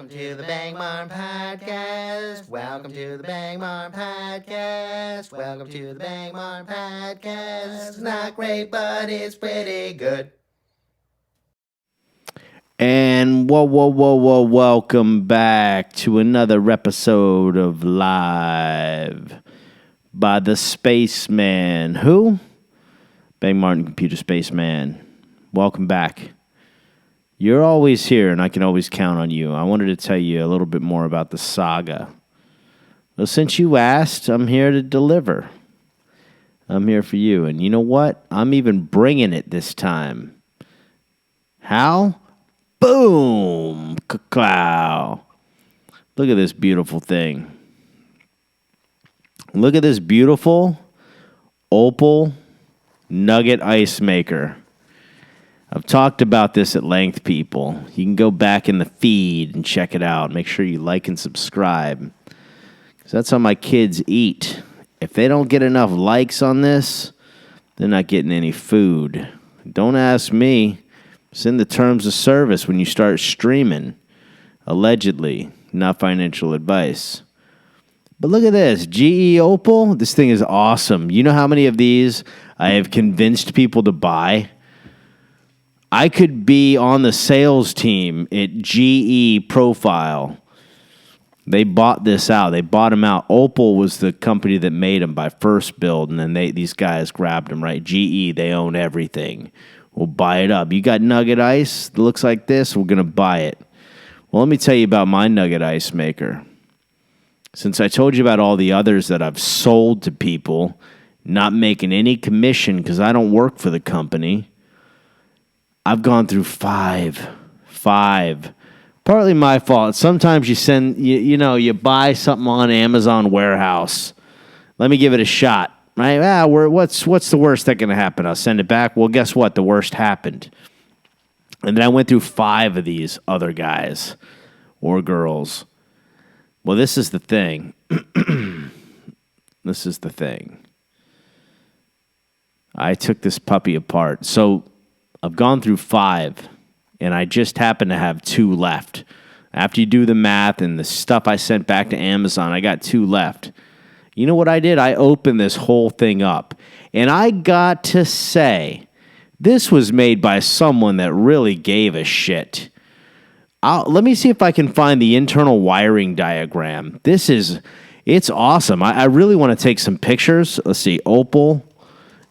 to the Bang Martin Podcast. Welcome to the Bang Martin Podcast. Welcome to the Bang Martin Podcast. It's not great, but it's pretty good. And welcome back to another episode of Live by the Spaceman. Who? Bang Martin Computer Spaceman. Welcome back. You're always here, and I can always count on you. I wanted to tell you a little bit more about the saga. Well, since you asked, I'm here to deliver. I'm here for you. And you know what? I'm even bringing it this time. How? Boom! Cacao. Look at this beautiful thing. Look at this beautiful opal Nugget ice maker. I've talked about this at length, people. You can go back in the feed and check it out. Make sure you like and subscribe. Because that's how my kids eat. If they don't get enough likes on this, they're not getting any food. Don't ask me. It's in the terms of service when you start streaming. Allegedly. Not financial advice. But look at this. GE Opal. This thing is awesome. You know how many of these I have convinced people to buy? I could be on the sales team at GE Profile. They bought this out. They bought them out. Opal was the company that made them by first build, and then these guys grabbed them, right? GE, they own everything. We'll buy it up. You got Nugget Ice that looks like this? We're going to buy it. Well, let me tell you about my Nugget Ice maker. Since I told you about all the others that I've sold to people, not making any commission because I don't work for the company, I've gone through five. Partly my fault. Sometimes you buy something on Amazon warehouse. Let me give it a shot. Right? What's the worst that can happen? I'll send it back. Well, guess what? The worst happened. And then I went through 5 of these other guys or girls. Well, this is the thing. This is the thing. I took this puppy apart. So I've gone through 5, and I just happen to have 2 left. After you do the math and the stuff I sent back to Amazon, I got 2 left. You know what I did? I opened this whole thing up, and I got to say, this was made by someone that really gave a shit. Let me see if I can find the internal wiring diagram. It's awesome. I really want to take some pictures. Let's see, Opal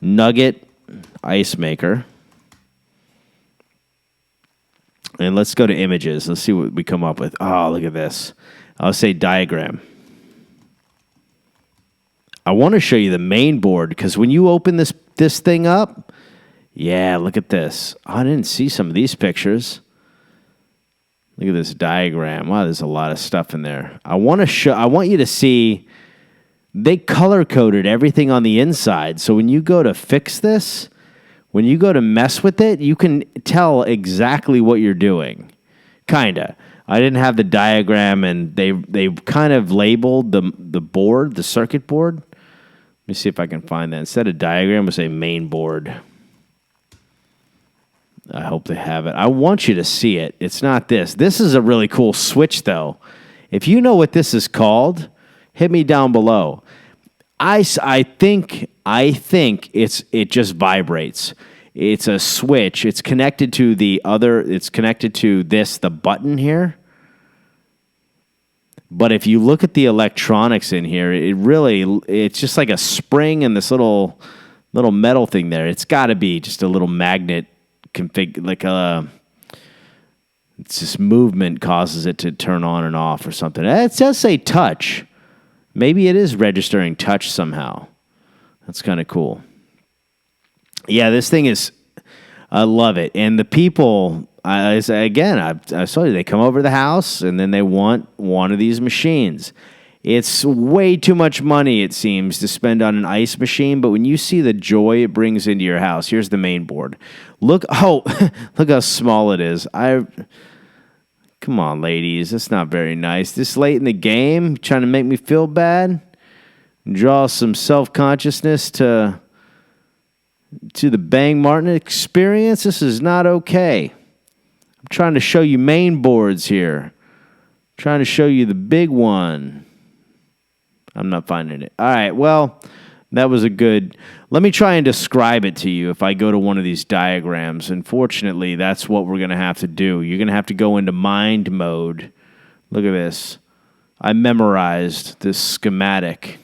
Nugget Ice Maker. And let's go to images. Let's see what we come up with. Oh, look at this. I'll say diagram. I want to show you the main board because when you open this thing up, yeah, look at this. I didn't see some of these pictures. Look at this diagram. Wow, there's a lot of stuff in there. I want you to see they color-coded everything on the inside. So when you go to fix this, when you go to mess with it, you can tell exactly what you're doing. Kinda. I didn't have the diagram, and they kind of labeled the board, the circuit board. Let me see if I can find that. Instead of diagram, we'll say main board. I hope they have it. I want you to see it. It's not this. This is a really cool switch, though. If you know what this is called, hit me down below. I think it just vibrates. It's a switch. It's connected to the button here. But if you look at the electronics in here, it's just like a spring and this little metal thing there. It's got to be just a little magnet it's this movement causes it to turn on and off or something. It does say touch. Maybe it is registering touch somehow. That's kind of cool. Yeah, this thing is, I love it. And the people, I saw you, they come over to the house and then they want one of these machines. It's way too much money, it seems, to spend on an ice machine. But when you see the joy it brings into your house, here's the main board. Look how small it is. Come on, ladies. That's not very nice. This late in the game, trying to make me feel bad? Draw some self-consciousness to the Bang Martin experience? This is not okay. I'm trying to show you main boards here. Trying to show you the big one. I'm not finding it. All right, well, that was a good... Let me try and describe it to you if I go to one of these diagrams. Unfortunately, that's what we're going to have to do. You're going to have to go into mind mode. Look at this. I memorized this schematic.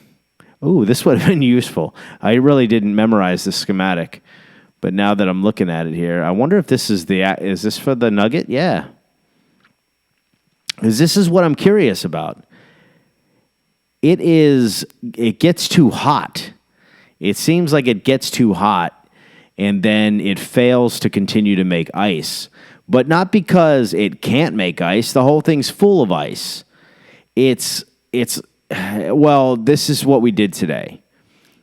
Ooh, this would have been useful. I really didn't memorize this schematic. But now that I'm looking at it here, I wonder if this is is this for the Nugget? Yeah. Because this is what I'm curious about. It gets too hot. It seems like it gets too hot, and then it fails to continue to make ice. But not because it can't make ice. The whole thing's full of ice. Well, this is what we did today.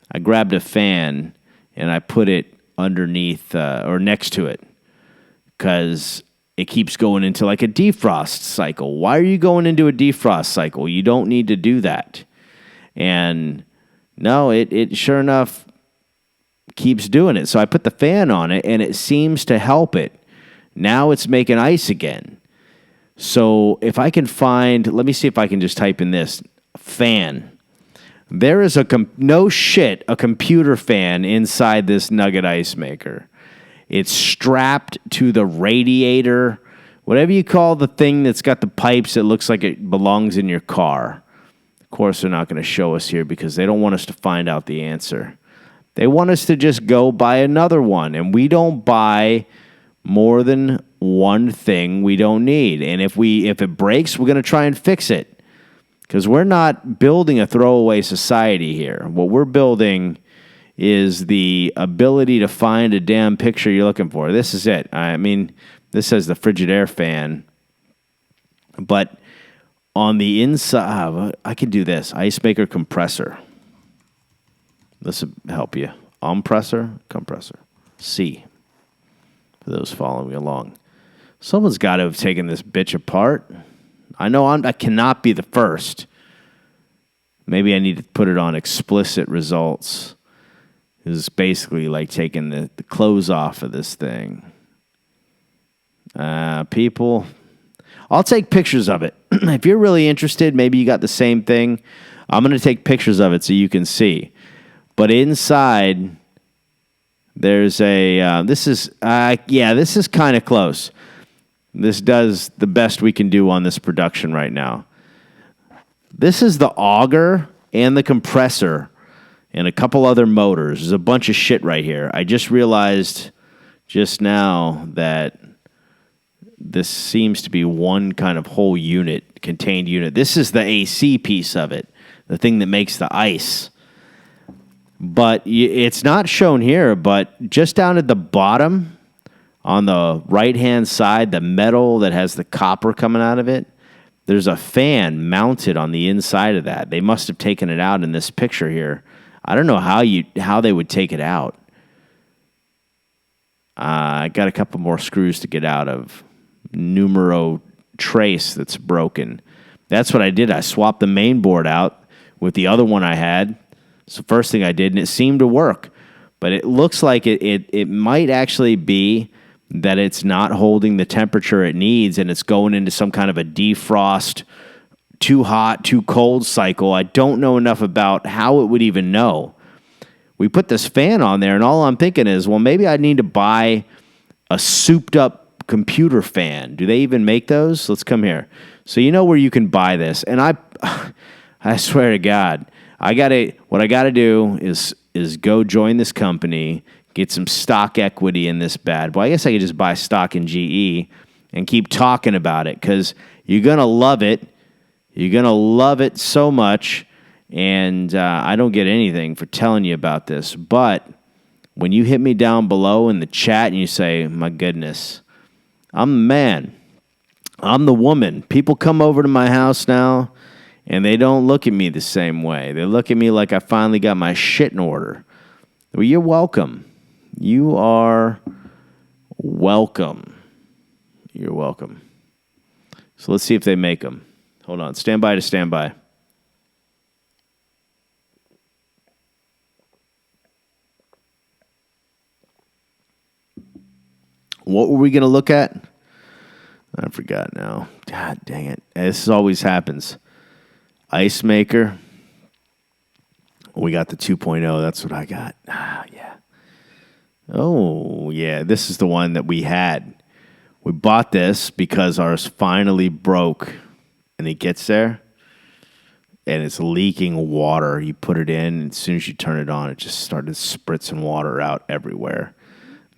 I grabbed a fan, and I put it underneath or next to it because it keeps going into like a defrost cycle. Why are you going into a defrost cycle? You don't need to do that. And no, it sure enough keeps doing it. So I put the fan on it, and it seems to help it. Now it's making ice again. So if I can find, let me see if I can just type in this, fan. There is a computer fan inside this Nugget ice maker. It's strapped to the radiator, whatever you call the thing that's got the pipes that looks like it belongs in your car. Of course, they're not going to show us here because they don't want us to find out the answer. They want us to just go buy another one, and we don't buy more than one thing we don't need. And if it breaks, we're going to try and fix it because we're not building a throwaway society here. What we're building is the ability to find a damn picture you're looking for. This is it. I mean, this says the Frigidaire fan, but on the inside, I can do this. Ice maker compressor. This will help you. Compressor. C. For those following along. Someone's got to have taken this bitch apart. I know I cannot be the first. Maybe I need to put it on explicit results. It's basically like taking the clothes off of this thing. People... I'll take pictures of it. If you're really interested, maybe you got the same thing. I'm going to take pictures of it so you can see. But inside, there's this is kind of close. This does the best we can do on this production right now. This is the auger and the compressor and a couple other motors. There's a bunch of shit right here. I just realized just now that this seems to be one kind of whole unit, contained unit. This is the AC piece of it, the thing that makes the ice. But it's not shown here, but just down at the bottom, on the right-hand side, the metal that has the copper coming out of it, there's a fan mounted on the inside of that. They must have taken it out in this picture here. I don't know how they would take it out. I got a couple more screws to get out of. Numero trace that's broken. That's what I did. I swapped the main board out with the other one I had. It's the first thing I did, and it seemed to work. But it looks like it might actually be that it's not holding the temperature it needs, and it's going into some kind of a defrost, too hot, too cold cycle. I don't know enough about how it would even know. We put this fan on there, and all I'm thinking is, well, maybe I need to buy a souped-up computer fan. Do they even make those? Let's come here. So you know where you can buy this, and I swear to God, what I gotta do is go join this company, get some stock equity in this bad boy. I guess I could just buy stock in GE and keep talking about it because you're gonna love it. You're gonna love it so much, and I don't get anything for telling you about this, but when you hit me down below in the chat and you say, my goodness, I'm the man. I'm the woman. People come over to my house now, and they don't look at me the same way. They look at me like I finally got my shit in order. Well, you're welcome. You are welcome. You're welcome. So let's see if they make them. Hold on. Stand by to stand by. What were we going to look at? I forgot now. God dang it. This always happens. Ice maker. We got the 2.0. That's what I got. Yeah. Oh, yeah. This is the one that we had. We bought this because ours finally broke. And it gets there, and it's leaking water. You put it in, and as soon as you turn it on, it just started spritzing water out everywhere.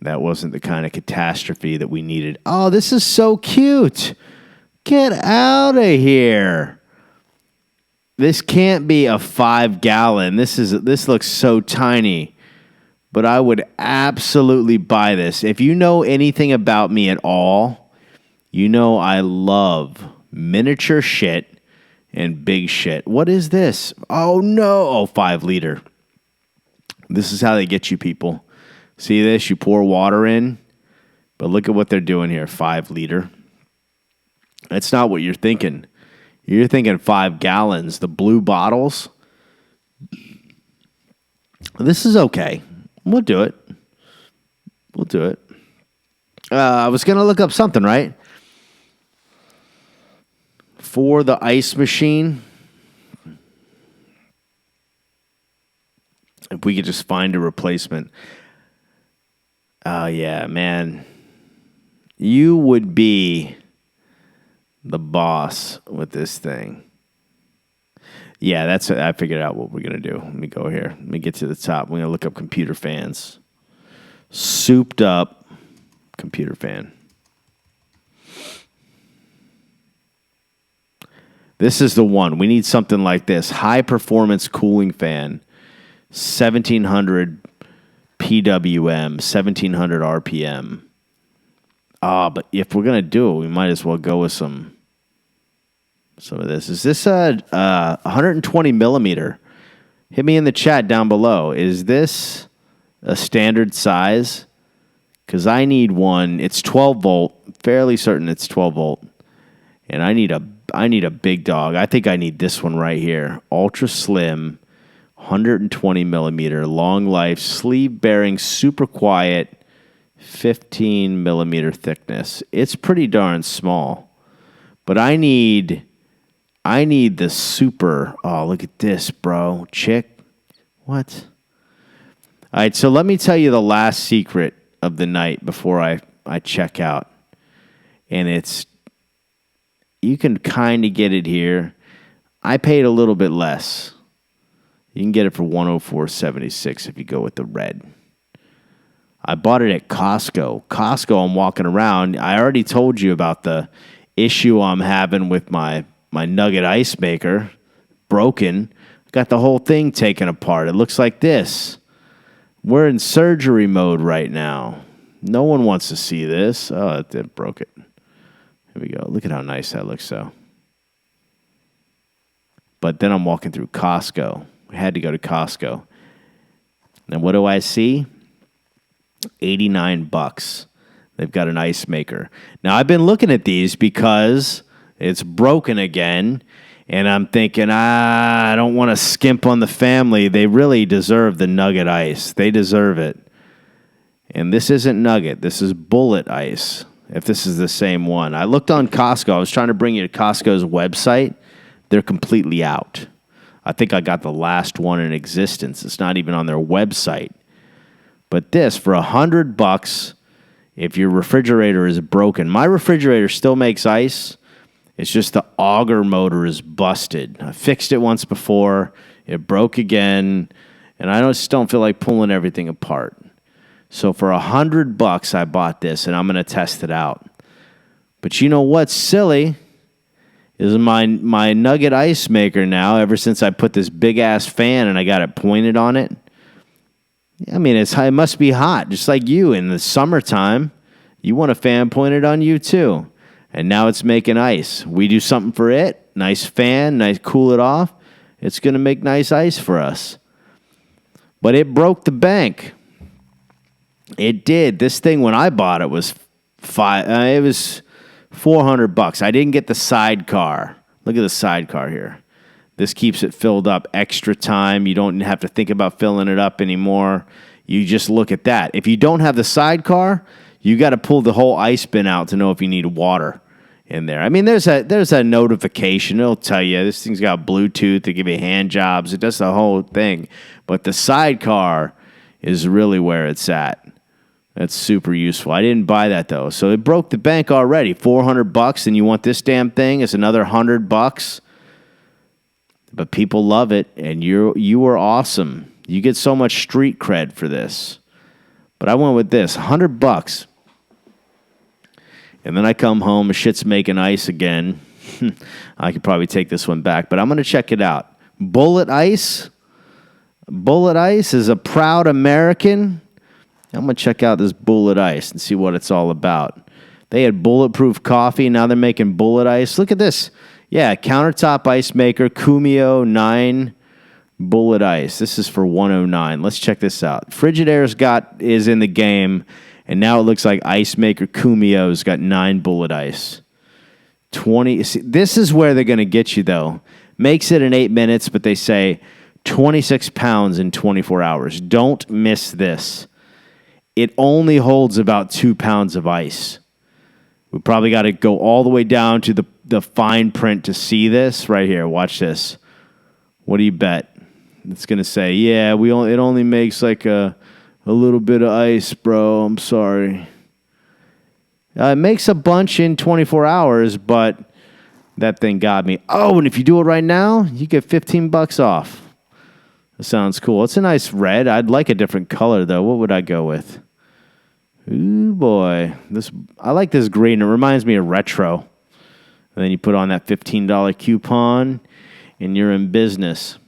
That wasn't the kind of catastrophe that we needed. Oh, this is so cute. Get out of here. This can't be a 5-gallon. This looks so tiny. But I would absolutely buy this. If you know anything about me at all, you know I love miniature shit and big shit. What is this? Oh, no. Oh, 5 liter. This is how they get you, people. See this? You pour water in, but look at what they're doing here. 5 liter. That's not what you're thinking. You're thinking 5 gallons. The blue bottles. This is okay. We'll do it. I was going to look up something, right? For the ice machine, if we could just find a replacement. Oh, yeah, man. You would be the boss with this thing. Yeah, that's it. I figured out what we're going to do. Let me go here. Let me get to the top. We're going to look up computer fans. Souped up computer fan. This is the one. We need something like this. High performance cooling fan. 1700 PWM, 1700 RPM. But if we're going to do it, we might as well go with some of this. Is this a 120 millimeter? Hit me in the chat down below. Is this a standard size? Because I need one. It's 12 volt. Fairly certain it's 12 volt. And I need a big dog. I think I need this one right here. Ultra slim, 120 millimeter, long life, sleeve bearing, super quiet, 15 millimeter thickness. It's pretty darn small. But I need the super. Oh, look at this, bro. Chick. What? All right, so let me tell you the last secret of the night before I check out. And it's, you can kind of get it here. I paid a little bit less. You can get it for $104.76 if you go with the red. I bought it at Costco. Costco, I'm walking around. I already told you about the issue I'm having with my Nugget ice maker. Broken. Got the whole thing taken apart. It looks like this. We're in surgery mode right now. No one wants to see this. Oh, it broke it. Here we go. Look at how nice that looks, though. But then I'm walking through Costco. We had to go to Costco. And what do I see? $89. They've got an ice maker. Now, I've been looking at these because it's broken again. And I'm thinking, I don't want to skimp on the family. They really deserve the Nugget ice. They deserve it. And this isn't Nugget. This is Bullet ice. If this is the same one. I looked on Costco. I was trying to bring you to Costco's website. They're completely out. I think I got the last one in existence. It's not even on their website. But this, for $100, if your refrigerator is broken. My refrigerator still makes ice. It's just the auger motor is busted. I fixed it once before. It broke again. And I just don't feel like pulling everything apart. So for $100, I bought this, and I'm going to test it out. But you know what's silly is my Nugget ice maker now, ever since I put this big-ass fan and I got it pointed on it. I mean, it must be hot, just like you in the summertime. You want a fan pointed on you, too. And now it's making ice. We do something for it, nice fan, nice cool it off. It's going to make nice ice for us. But it broke the bank. It did. This thing, when I bought it, was it was $400. I didn't get the sidecar. Look at the sidecar here. This keeps it filled up extra time. You don't have to think about filling it up anymore. You just look at that. If you don't have the sidecar, you got to pull the whole ice bin out to know if you need water. in there. I mean, there's a notification. It'll tell you this thing's got Bluetooth to give you hand jobs. It does the whole thing. But the sidecar is really where it's at. That's super useful. I didn't buy that though. So it broke the bank already. $400, and you want this damn thing? It's another $100. But people love it, and you are awesome. You get so much street cred for this. But I went with this, $100. And then I come home, and shit's making ice again. I could probably take this one back, but I'm going to check it out. Bullet Ice. Bullet Ice is a proud American. I'm going to check out this Bullet Ice and see what it's all about. They had bulletproof coffee. Now they're making Bullet Ice. Look at this. Yeah, countertop ice maker, Kumio 9 Bullet Ice. This is for $109. Let's check this out. Frigidaire is in the game, and now it looks like ice maker Kumio's got 9 Bullet Ice. 20. See, this is where they're going to get you, though. Makes it in 8 minutes, but they say 26 pounds in 24 hours. Don't miss this. It only holds about 2 pounds of ice. We probably got to go all the way down to the fine print to see this right here. Watch this. What do you bet? It's going to say, yeah, it only makes like a little bit of ice, bro. I'm sorry. It makes a bunch in 24 hours, but that thing got me. Oh, and if you do it right now, you get $15 off. That sounds cool. It's a nice red. I'd like a different color, though. What would I go with? Ooh, boy. I like this green. It reminds me of retro. And then you put on that $15 coupon, and you're in business.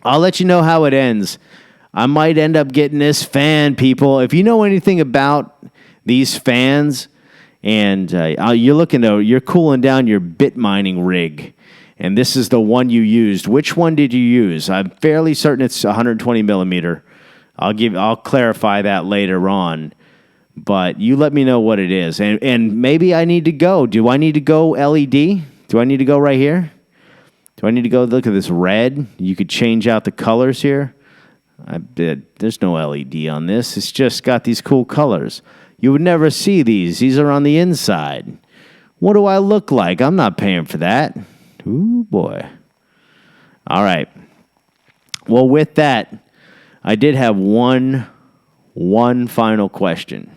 I'll let you know how it ends. I might end up getting this fan, people. If you know anything about these fans, and you're cooling down your bit mining rig, and this is the one you used. Which one did you use? I'm fairly certain it's 120 millimeter. I'll clarify that later on. But you let me know what it is. And maybe I need to go. Do I need to go LED? Do I need to go right here? Do I need to go look at this red? You could change out the colors here. I did. There's no LED on this. It's just got these cool colors. You would never see these. These are on the inside. What do I look like? I'm not paying for that. Ooh, boy. All right. Well, with that, I did have one final question.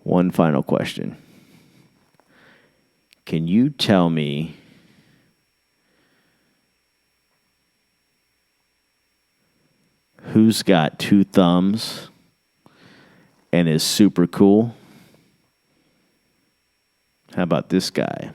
One final question. Can you tell me who's got 2 thumbs and is super cool? How about this guy?